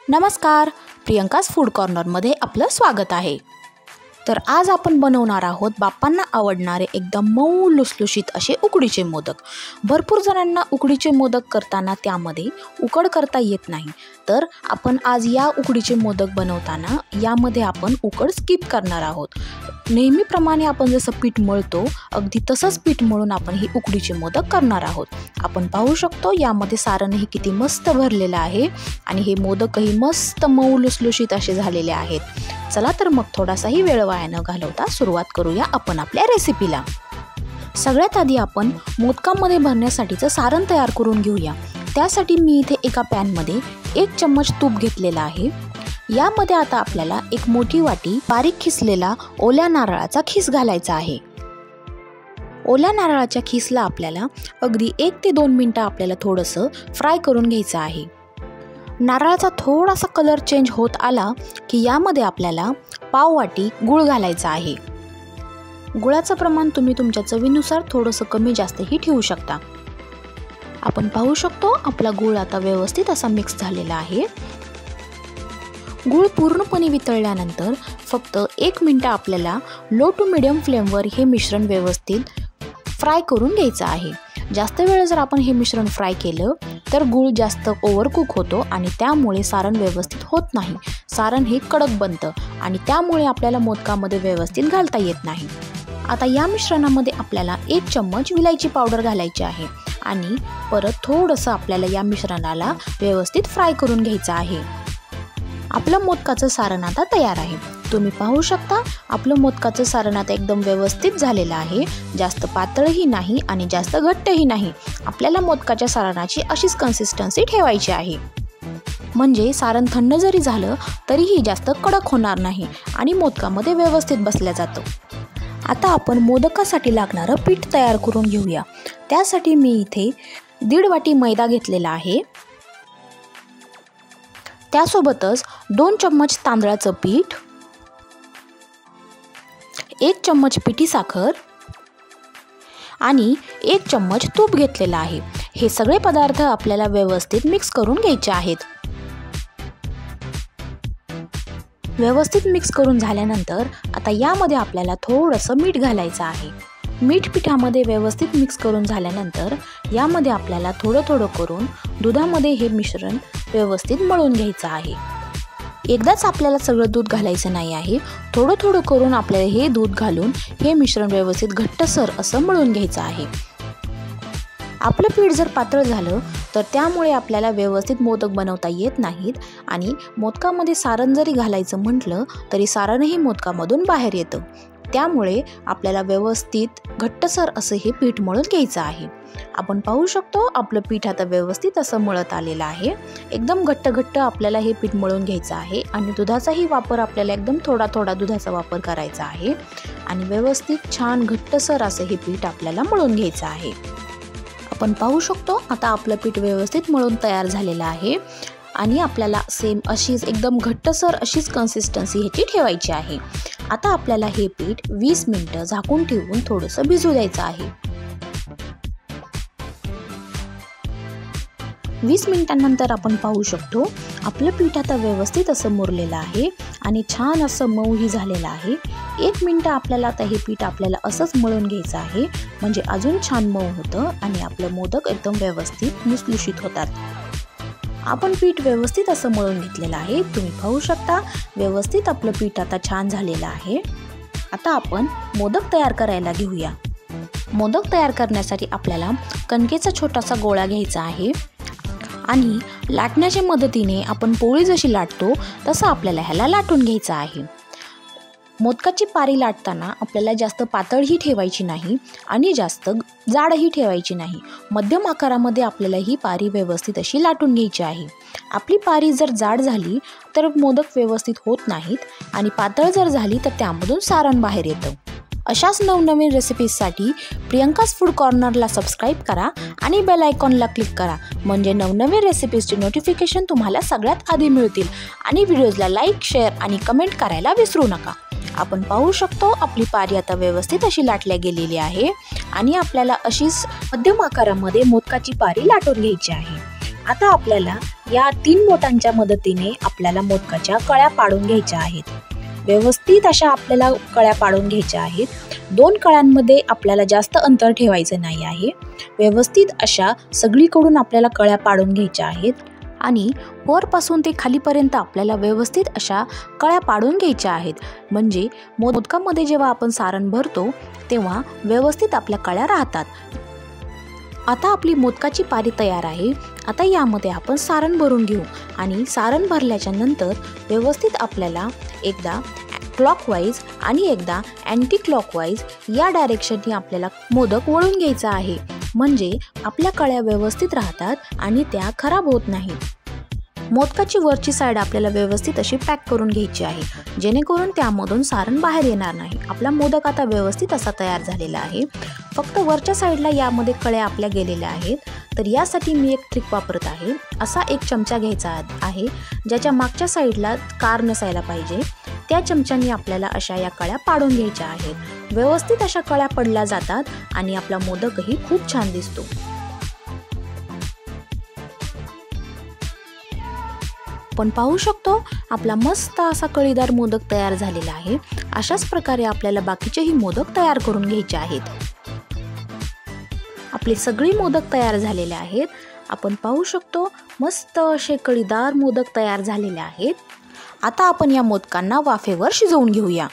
नमस्कार, प्रियंकास फूड कॉर्नरमध्ये आपलं स्वागत आहे। तर आज आपण बनवणार आहोत बाप्पांना आवडणारे एकदम मऊ लुसलुशीत असे उकडीचे मोदक। भरपूर जणांना उकडीचे मोदक करताना त्यामध्ये उकड करता येत नाही, तर आपण आज या उकडीचे मोदक बनवताना यामध्ये आपण उकड स्किप करणार आहोत। नेहमीप्रमाणे आपण जसं पीठ मळतो अगदी तसंच पीठ मळून आपण ही उकडीचे मोदक करणार आहोत। आपण पाहू शकतो यामध्ये सारणही किती मस्त भरलेलं आहे आणि हे मोदकही मस्त मऊ लुसलुशीत असे झालेले आहेत। चला तर मग थोडासाही वेळ वाया न घालवता सुरुवात करूया आपण आपल्या रेसिपीला। सगळ्यात आधी आपण मोदकांमध्ये भरण्यासाठीचं सारण तयार करून घेऊया। त्यासाठी मी इथे एका पॅनमध्ये 1 चम्मच तूप घेतलेला आहे। यामध्ये आता आपल्याला एक मोठी वाटी बारीक खिसलेला ओल्या नारळाचा खीस घालायचा आहे। ओल्या नारळाच्या खीसला आपल्याला अगदी 1 ते 2 मिनिटं आपल्याला थोडंसं फ्राय करून घ्यायचं आहे। नारळाचा थोडासा कलर चेंज होत आला की यामध्ये आपल्याला पाव वाटी गूळ घालायचा आहे। गुळाचं प्रमाण तुम्ही तुमच्या चवीनुसार थोडंसं कमी जास्तही ठेवू शकता। आपण पाहू शकतो आपला गूळ आता व्यवस्थित असा मिक्स झालेला आहे। गूळ पूर्णपणे वितळल्यानंतर फक्त 1 मिनिट आपल्याला लो टू मीडियम फ्लेमवर हे मिश्रण व्यवस्थित फ्राय करून घ्यायचं आहे। जास्त वेळ जर आपण हे मिश्रण फ्राय केलं तर गूळ जास्त ओव्हरकुक होतो आणि त्यामुळे सारण व्यवस्थित होत नाही। सारण हे कडक बनतं आणि त्यामुळे आपल्याला मोदकामध्ये व्यवस्थित घालता येत नाही। आता या मिश्रणामध्ये आपल्याला 1 चम्मच विलायची पावडर घालायची आहे आणि परत थोडंसं आपल्याला या मिश्रणाला व्यवस्थित फ्राय करून घ्यायचं आहे। आपलं मोदकाचं सारण आता तयार आहे। तुम्ही पाहू शकता आपलं मोदकाचं सारण आता एकदम व्यवस्थित झालेलं आहे। जास्त पातळही नाही आणि जास्त घट्टही नाही। आपल्याला मोदकाच्या सारणाची अशीच कन्सिस्टन्सी ठेवायची आहे, म्हणजे सारण थंड जरी झालं तरीही जास्त कडक होणार नाही आणि मोदकामध्ये व्यवस्थित बसल्या जातं। आता आपण मोदकासाठी लागणारं पीठ तयार करून घेऊया। त्यासाठी मी इथे 1.5 वाटी मैदा घेतलेला आहे। त्यासोबतच 2 चम्मच तांदळाचं पीठ, 1 चम्मच पिठी साखर आणि 1 चम्मच तूप घेतलेला आहे। हे सगळे पदार्थ आपल्याला व्यवस्थित मिक्स करून घ्यायचे आहेत। व्यवस्थित मिक्स करून झाल्यानंतर आता यामध्ये आपल्याला थोडंसं मीठ घालायचं आहे। मीठ पिठामध्ये व्यवस्थित मिक्स करून झाल्यानंतर यामध्ये आपल्याला थोडं थोडं करून दुधामध्ये हे मिश्रण व्यवस्थित मळून घ्यायचं आहे। एकदाच आपल्याला सगळं दूध घालायचं नाही आहे, थोडं थोडं करून आपल्याला हे दूध घालून हे मिश्रण व्यवस्थित घट्टसर असं मळून घ्यायचं आहे। आपलं पीठ जर पातळ झालं तर त्यामुळे आपल्याला व्यवस्थित मोदक बनवता येत नाहीत आणि मोदकामध्ये सारण जरी घालायचं म्हटलं तरी सारणही मोदकामधून बाहेर येतं। त्यामुळे आपल्याला व्यवस्थित घट्टसर असं हे पीठ मळून घ्यायचं आहे। आपण पाहू शकतो आपलं पीठ आता व्यवस्थित असं मळत आलेलं आहे। एकदम घट्ट आपल्याला हे पीठ मळून घ्यायचं आहे आणि दुधाचाही वापर आपल्याला एकदम थोडा दुधाचा वापर करायचा आहे आणि व्यवस्थित छान घट्टसर असं हे पीठ आपल्याला मळून घ्यायचं आहे। आपण पाहू शकतो आता आपलं पीठ व्यवस्थित मळून तयार झालेलं आहे आणि आपल्याला सेम अशीच एकदम घट्टसर अशीच कन्सिस्टन्सी ह्याची ठेवायची आहे। आता आपल्याला हे पीठ 20 मिनिटं झाकून ठेवून थोडंसं भिजू द्यायचं आहे। 20 मिनिटांनंतर आपण पाहू शकतो आपलं पीठ आता व्यवस्थित असं मुरलेलं आहे आणि छान असं मऊही झालेलं आहे। 1 मिनिट आपल्याला आता हे पीठ आपल्याला असंच मळून घ्यायचं आहे, म्हणजे अजून छान मऊ होतं आणि आपलं मोदक एकदम व्यवस्थित लुसलुशीत होतात। आपण पीठ व्यवस्थित असं मळून घेतलेलं आहे। तुम्ही पाहू शकता व्यवस्थित आपलं पीठ आता छान झालेलं आहे। आता आपण मोदक तयार करायला घेऊया। मोदक तयार करण्यासाठी आपल्याला कणकेचा छोटासा गोळा घ्यायचा आहे आणि लाटण्याच्या मदतीने आपण पोळी जशी लाटतो तसं आपल्याला ह्याला लाटून घ्यायचं आहे। मोदकाची पारी लाटताना आपल्याला जास्त पातळही ठेवायची नाही आणि जास्त जाडही ठेवायची नाही। मध्यम आकारामध्ये आपल्याला ही पारी व्यवस्थित अशी लाटून घ्यायची आहे। आपली पारी जर जाड झाली तर मोदक व्यवस्थित होत नाहीत आणि पातळ जर झाली तर त्यामधून सारण बाहेर येतं। अशाच नवनवीन रेसिपीजसाठी प्रियंकास फूड कॉर्नरला सबस्क्राईब करा आणि बेल आयकॉनला क्लिक करा, म्हणजे नवनवीन रेसिपीजचे नोटिफिकेशन तुम्हाला सगळ्यात आधी मिळतील। आणि व्हिडिओजला लाईक, शेअर आणि कमेंट करायला विसरू नका। आपण पाहू शकतो आपली पारी आता व्यवस्थित अशी लाटल्या गेलेली आहे आणि आपल्याला अशीच मध्यम आकारामध्ये मोदकाची पारी लाटून घ्यायची आहे। आता आपल्याला या 3 बोटांच्या मदतीने आपल्याला मोदकाच्या कळ्या पाडून घ्यायच्या आहेत। व्यवस्थित अशा आपल्याला कळ्या पाडून घ्यायच्या आहेत। 2 कळ्यांमध्ये आपल्याला जास्त अंतर ठेवायचं नाही आहे। व्यवस्थित अशा सगळीकडून आपल्याला कळ्या पाडून घ्यायच्या आहेत आणि वरपासून ते खालीपर्यंत आपल्याला व्यवस्थित अशा कळ्या पाडून घ्यायच्या आहेत। म्हणजे मोदकामध्ये जेव्हा आपण सारण भरतो तेव्हा व्यवस्थित आपल्या कळ्या राहतात। आता आपली मोदकाची पारी तयार आहे। आता यामध्ये आपण सारण भरून घेऊ आणि सारण भरल्याच्या नंतर व्यवस्थित आपल्याला एकदा क्लॉकवाईज आणि एकदा अँटी क्लॉकवाईज या डायरेक्शनने आपल्याला मोदक वळून घ्यायचा आहे। म्हणजे आपल्या कळ्या व्यवस्थित राहतात आणि त्या खराब होत नाहीत। मोदकाची वरची साईड आपल्याला व्यवस्थित अशी पॅक करून घ्यायची आहे, जेणेकरून त्यामधून सारण बाहेर येणार नाही। आपला मोदक आता व्यवस्थित असा तयार झालेला आहे। फक्त वरच्या साईडला यामध्ये कळ्या आपल्या गेलेल्या आहेत, तर यासाठी मी एक ट्रिक वापरत आहे। असा एक चमचा घ्यायचा आहे ज्याच्या मागच्या साईडला कार नसायला पाहिजे। त्या चमच्याने आपल्याला अशा या कळ्या पाडून घ्यायच्या आहेत। व्यवस्थित अशा कळ्या पडल्या जातात आणि आपला मोदकही खूप छान दिसतो। आपण पाहू शकतो आपला मस्त असा कळीदार मोदक तयार झालेला आहे। अशाच प्रकारे आपल्याला बाकीचेही मोदक तयार करून घ्यायचे आहेत। आपले सगळे मोदक तयार झालेले आहेत। आपण पाहू शकतो मस्त असे कळीदार मोदक तयार झालेले आहेत। आता आपण या मोदकांना वाफेवर शिजवून घेऊया।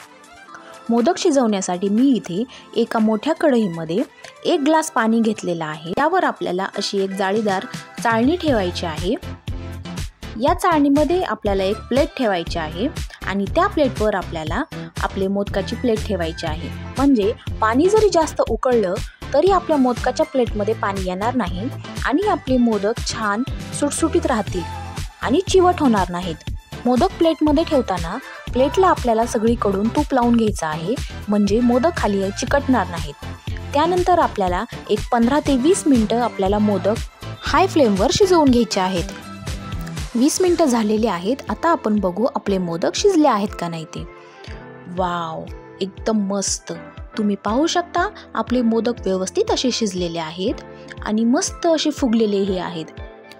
मोदक शिजवण्यासाठी मी इथे एका मोठ्या कढईमध्ये 1 ग्लास पाणी घेतलेला आहे। त्यावर आपल्याला अशी एक जाळीदार चाळणी ठेवायची आहे। या चाळणीमध्ये आपल्याला एक प्लेट ठेवायची आहे आणि त्या प्लेटवर आपल्याला आपले मोदकाची प्लेट ठेवायची आहे। म्हणजे पाणी जरी जास्त उकळलं तरी आपल्या मोदकाच्या प्लेटमध्ये पाणी येणार नाही आणि आपले मोदक छान सुटसुटीत राहतील आणि चिवट होणार नाहीत। मोदक प्लेटमध्ये ठेवताना प्लेटला आपल्याला सगळीकडून तूप लावून घ्यायचं आहे, म्हणजे मोदक खाली चिकटणार नाहीत। त्यानंतर आपल्याला एक 15 ते 20 मिनिटं आपल्याला मोदक हाय फ्लेमवर शिजवून घ्यायचे आहेत। 20 मिनिटं झालेले आहेत। आता आपण बघू आपले मोदक शिजले आहेत का नाही ते। वाव, एकदम मस्त। तुम्ही पाहू शकता आपले मोदक व्यवस्थित असे शिजलेले आहेत आणि मस्त असे फुगलेलेही आहेत।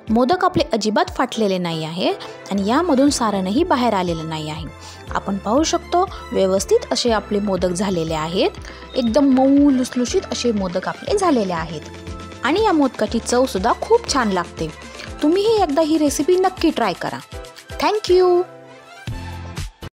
मोदक आपले अजिबात फाटलेले नाही आहे आणि यामधून सारणही बाहेर आलेलं नाही आहे। आपण पाहू शकतो व्यवस्थित असे आपले मोदक झालेले आहेत। एकदम मऊ लुसलुशीत असे मोदक आपले झालेले आहेत आणि या मोदकाची चव सुद्धा खूप छान लागते। तुम्हीही एकदा ही रेसिपी नक्की ट्राय करा। Thank you.